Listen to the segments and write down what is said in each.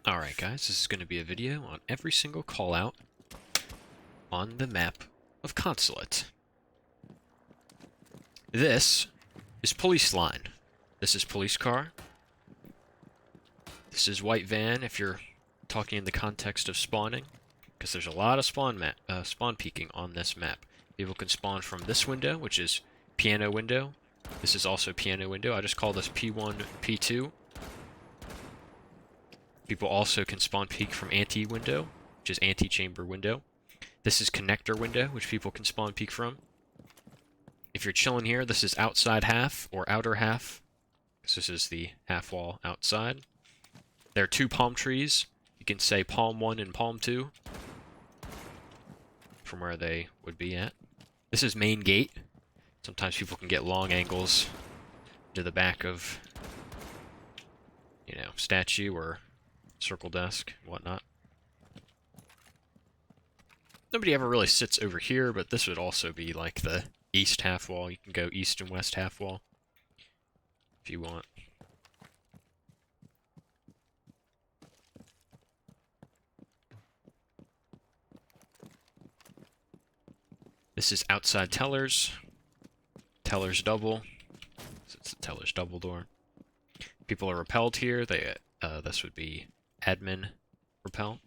Alright guys, this is going to be a video on every single callout on the map of Consulate. This is police line. This is police car. This is white van if you're talking in the context of spawning, because there's a lot of spawn peeking on this map. People can spawn from this window, which is piano window. This is also piano window. I just call this P1, P2. People also can spawn peek from anti-window, which is anti-chamber window. This is connector window, which people can spawn peek from. If you're chilling here, this is outside half, or outer half, because this is the half wall outside. There are two palm trees. You can say palm 1 and palm 2 from where they would be at. This is main gate. Sometimes people can get long angles to the back of, statue or circle desk and whatnot. Nobody ever really sits over here, but this would also be like the east half wall. You can go east and west half wall if you want. This is outside tellers. Tellers double. So it's the tellers double door. People are repelled here. This would be admin repel.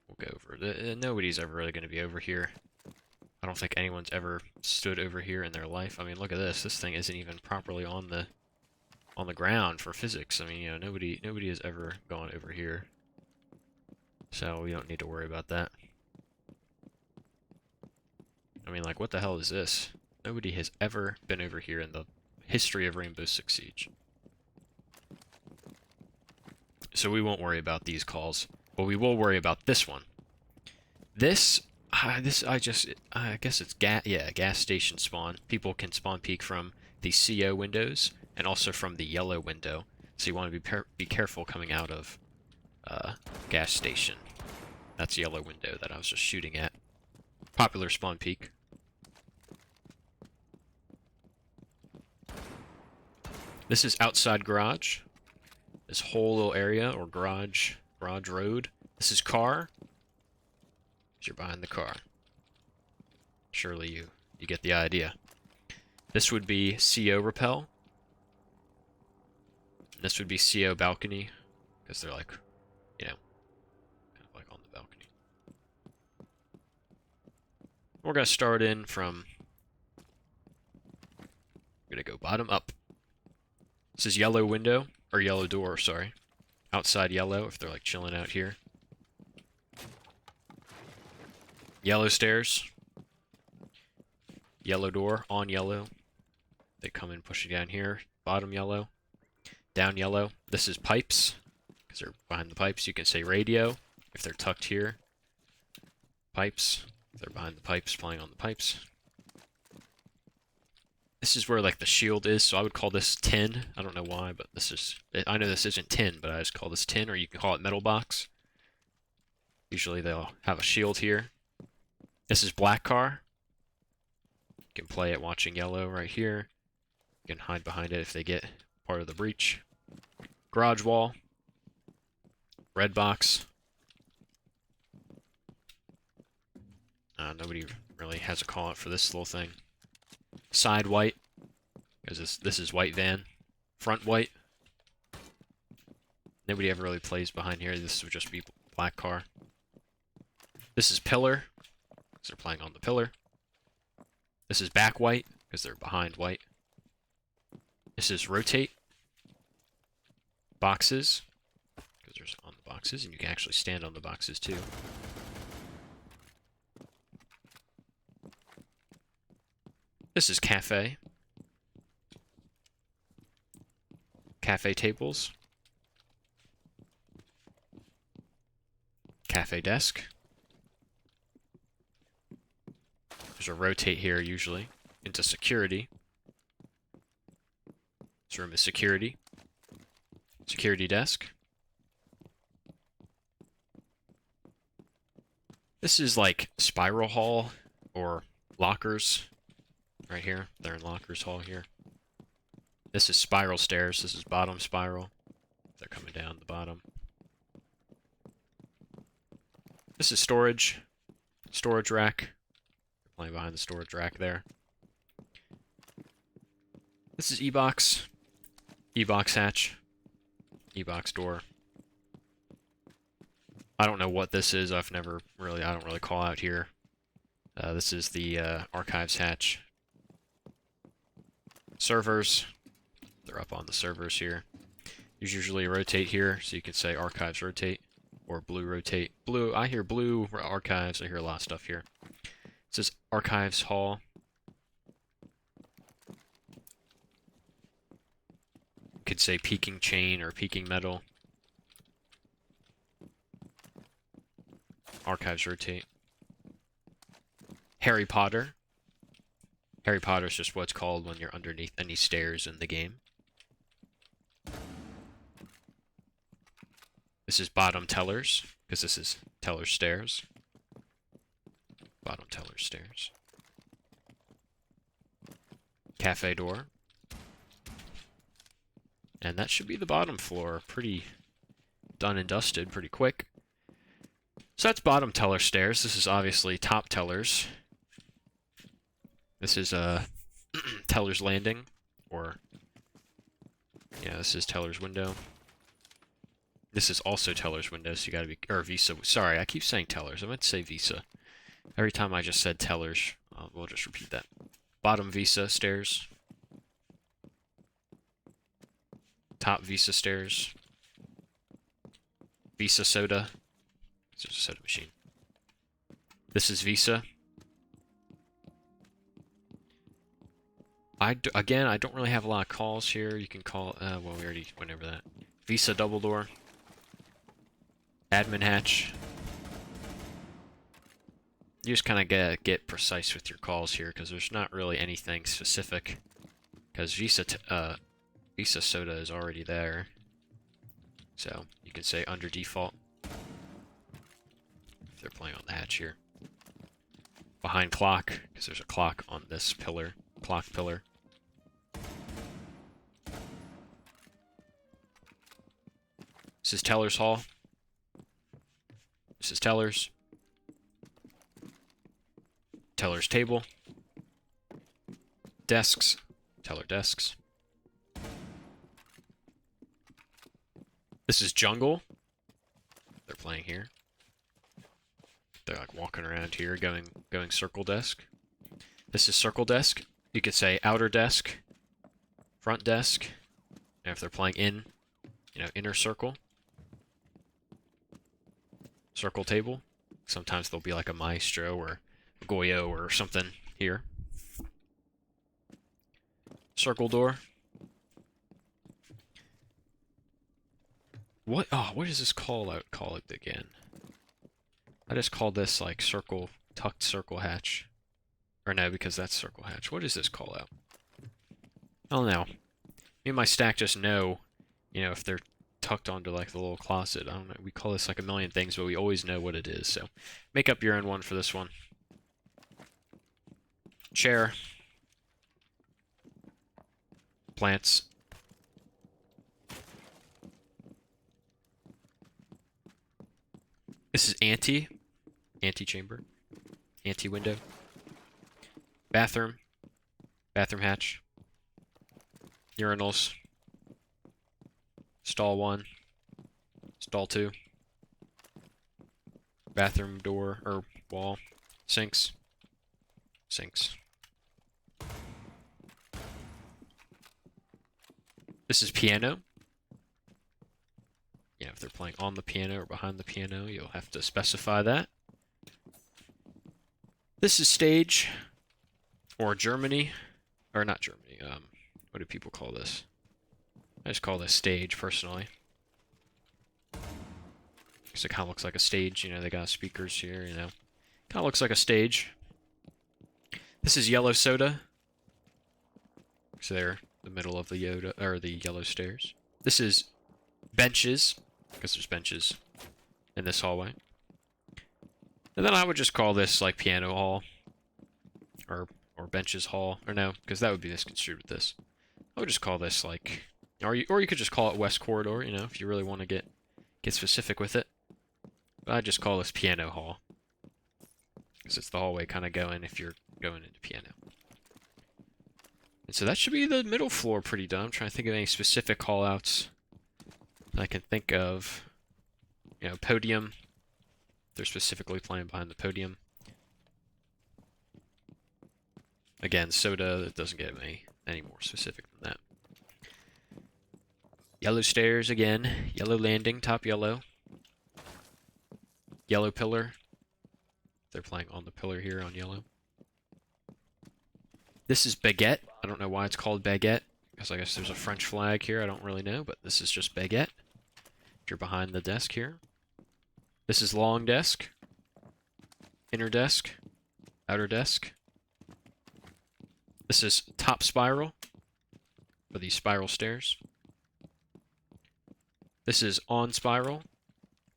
We'll go over. Nobody's ever really going to be over here. I don't think anyone's ever stood over here in their life. I mean, look at this. This thing isn't even properly on the ground for physics. I mean, nobody has ever gone over here. So we don't need to worry about that. I mean, like, what the hell is this? Nobody has ever been over here in the history of Rainbow Six Siege. So we won't worry about these calls. But we will worry about this one. I guess it's gas station spawn. People can spawn peek from the CO windows and also from the yellow window. So you want to be careful coming out of gas station. That's yellow window that I was just shooting at. Popular spawn peek. This is outside garage. This whole little area, or garage road. This is car. You're behind the car. Surely you get the idea. This would be CO rappel. This would be CO balcony, because they're like, kind of like on the balcony. We're gonna start in from. We're gonna go bottom up. This is yellow window, or yellow door, sorry. Outside yellow, if they're like chilling out here. Yellow stairs. Yellow door, on yellow. They come in pushing down here. Bottom yellow. Down yellow. This is pipes, because they're behind the pipes. You can say radio, if they're tucked here. Pipes, if they're behind the pipes, playing on the pipes. This is where, like, the shield is, so I would call this tin. I don't know why, but I know this isn't tin, but I just call this tin, or you can call it metal box. Usually they'll have a shield here. This is black car. You can play it watching yellow right here. You can hide behind it if they get part of the breach. Garage wall. Red box. Nobody really has a call out for this little thing. Side white, because this is white van. Front white. Nobody ever really plays behind here. This would just be black car. This is pillar, because they're playing on the pillar. This is back white, because they're behind white. This is rotate. Boxes, because they're on the boxes, and you can actually stand on the boxes too. This is cafe. Cafe tables. Cafe desk. There's a rotate here usually into security. This room is security. Security desk. This is like spiral hall or lockers. Right here. They're in lockers hall here. This is spiral stairs. This is bottom spiral. They're coming down the bottom. This is storage. Storage rack. Playing behind the storage rack there. This is E-box. E-box hatch. E-box door. I don't know what this is. I don't really call out here. This is the archives hatch. Servers. They're up on the servers here. There's usually a rotate here, so you can say archives rotate or blue rotate. Blue, I hear blue archives. I hear a lot of stuff here. This is archives hall. You could say peaking chain or peaking metal. Archives rotate. Harry Potter. Harry Potter is just what's called when you're underneath any stairs in the game. This is bottom tellers, because this is teller stairs. Bottom teller stairs. Cafe door. And that should be the bottom floor. Pretty done and dusted, pretty quick. So that's bottom teller stairs. This is obviously top tellers. This is teller's landing, or yeah, this is teller's window. This is also teller's window, so you gotta be, or Visa. Sorry, I keep saying tellers. I meant to say Visa. Every time I just said tellers, we'll just repeat that. Bottom Visa stairs. Top Visa stairs. Visa soda. This is a soda machine. This is Visa. Again, I don't really have a lot of calls here. You can call, well, we already went over that. Visa double door. Admin hatch. You just kind of get precise with your calls here, because there's not really anything specific. Because Visa soda is already there. So, you can say under default. If they're playing on the hatch here. Behind clock, because there's a clock on this pillar. Clock pillar. This is Teller's Hall. This is Teller's. Teller's table. Desks. Teller desks. This is Jungle. They're playing here. They're like walking around here, going circle desk. This is circle desk. You could say outer desk, front desk, and if they're playing in, inner circle. Circle table. Sometimes there'll be like a maestro or Goyo or something here. Circle door. What does this call it again? I just called this like tucked circle hatch. Or no, because that's circle hatch. What is this call out? I don't know. Me and my stack just know, if they're tucked onto like the little closet. I don't know. We call this like a million things, but we always know what it is. So make up your own one for this one. Chair. Plants. This is antechamber, ante-window, bathroom, bathroom hatch, urinals, stall 1, stall 2, bathroom door, or wall, sinks, sinks. This is piano. If they're playing on the piano or behind the piano, you'll have to specify that. This is stage, or Germany, or not Germany, what do people call this? I just call this stage, personally. Because it kind of looks like a stage, they got speakers here, Kind of looks like a stage. This is yellow soda. So they're the middle of the yellow stairs. This is benches. Because there's benches in this hallway. And then I would just call this like piano hall. Or benches hall. Or no, because that would be misconstrued with this. I would just call this like, or you could just call it West Corridor, you know, if you really want to get specific with it. But I'd just call this Piano Hall, because it's the hallway kind of going if you're going into piano. And so that should be the middle floor pretty done. I'm trying to think of any specific callouts that I can think of. You know, podium. They're specifically playing behind the podium. Again, soda, that doesn't get any more specific than that. Yellow stairs again. Yellow landing, top yellow. Yellow pillar. They're playing on the pillar here on yellow. This is baguette. I don't know why it's called baguette, because I guess there's a French flag here. I don't really know, but this is just baguette. If you're behind the desk here. This is long desk. Inner desk. Outer desk. This is top spiral, for these spiral stairs. This is on spiral.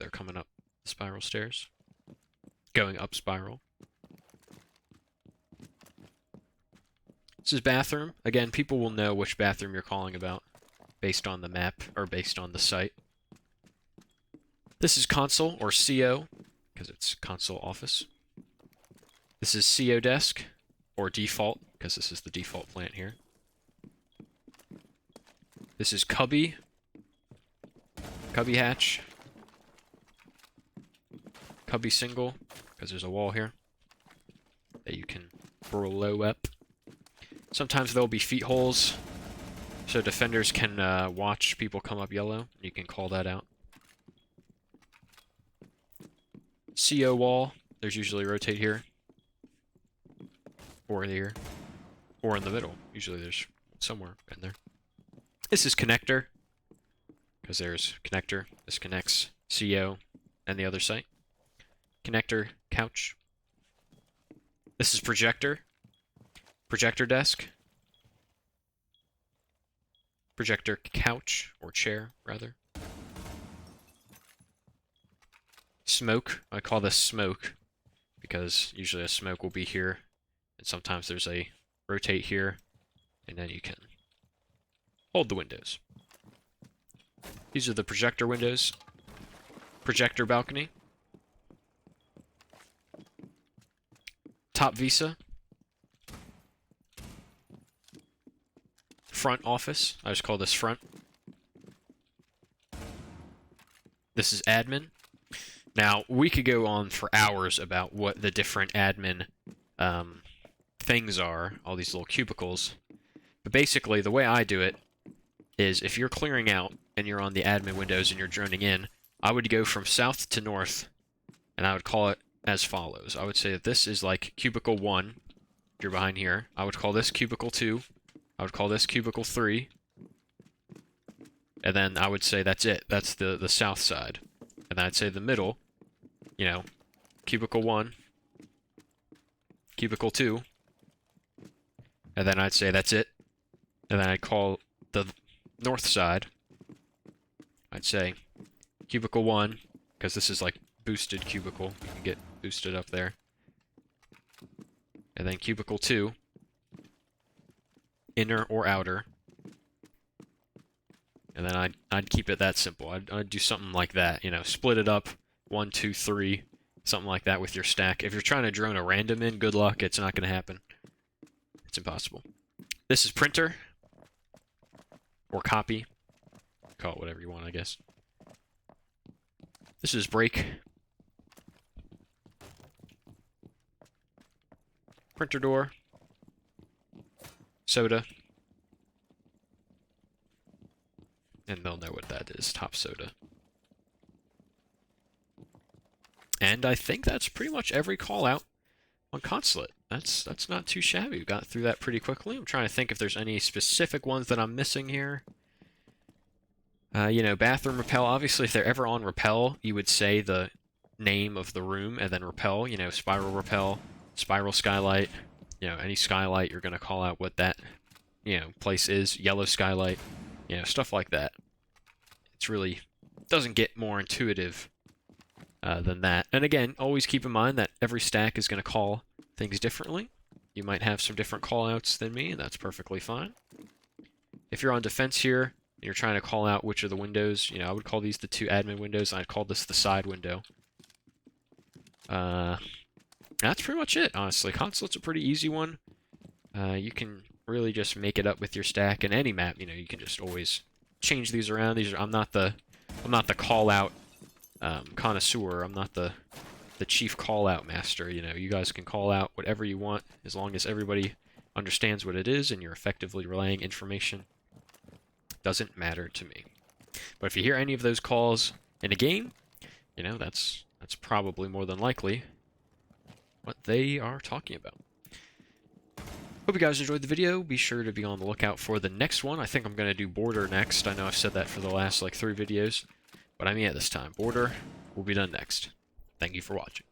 They're coming up the spiral stairs. Going up spiral. This is bathroom. Again, people will know which bathroom you're calling about based on the map, or based on the site. This is console, or CO, because it's console office. This is CO desk, or default, because this is the default plant here. This is cubby. Cubby hatch. Cubby single, because there's a wall here that you can blow up. Sometimes there'll be feet holes, so defenders can watch people come up yellow. You can call that out. CO wall, there's usually rotate here. Or here. Or in the middle. Usually there's somewhere in there. This is connector, because there's connector. This connects CO and the other site. Connector couch. This is projector. Projector desk. Projector couch, or chair, rather. Smoke. I call this smoke, because usually a smoke will be here, and sometimes there's a rotate here, and then you can hold the windows. These are the projector windows. Projector balcony. Top visa. Front office. I just call this front. This is admin. Now, we could go on for hours about what the different admin things are, all these little cubicles. But basically, the way I do it is if you're clearing out and you're on the admin windows and you're droning in, I would go from south to north, and I would call it as follows. I would say that this is like cubicle 1, if you're behind here. I would call this cubicle 2. I would call this cubicle 3. And then I would say that's it. That's the south side. And then I'd say the middle, you know, cubicle 1, cubicle 2. And then I'd say that's it. And then I'd call the north side. I'd say cubicle 1, because this is like boosted cubicle. You can get boosted up there. And then cubicle 2. Inner or outer. And then I'd keep it that simple. I'd do something like that, you know, split it up, 1, 2, 3, something like that with your stack. If you're trying to drone a random in, good luck, it's not going to happen. It's impossible. This is printer, or copy. Call it whatever you want, I guess. This is break. Printer door. Soda. And they'll know what that is, top soda. And I think that's pretty much every call out on Consulate. That's not too shabby. We got through that pretty quickly. I'm trying to think if there's any specific ones that I'm missing here. You know, bathroom rappel. Obviously, if they're ever on rappel, you would say the name of the room and then rappel. You know, spiral rappel, spiral skylight. You know, any skylight, you're going to call out what that, you know, place is. Yellow skylight. You know, stuff like that. It's really doesn't get more intuitive than that. And again, always keep in mind that every stack is going to call things differently. You might have some different callouts than me, and that's perfectly fine. if you're on defense here and you're trying to call out which of the windows, I would call these the two admin windows, and I'd call this the side window. That's pretty much it, honestly. Consulate's a pretty easy one. You can really just make it up with your stack, and any map, you can just always change these around. I'm not the call out connoisseur. I'm not the chief call out master. You guys can call out whatever you want as long as everybody understands what it is and you're effectively relaying information. Doesn't matter to me. But if you hear any of those calls in a game, that's probably more than likely what they are talking about. Hope you guys enjoyed the video. Be sure to be on the lookout for the next one. I think I'm going to do border next. I know I've said that for the last 3 videos, but I mean it this time. Border will be done next. Thank you for watching.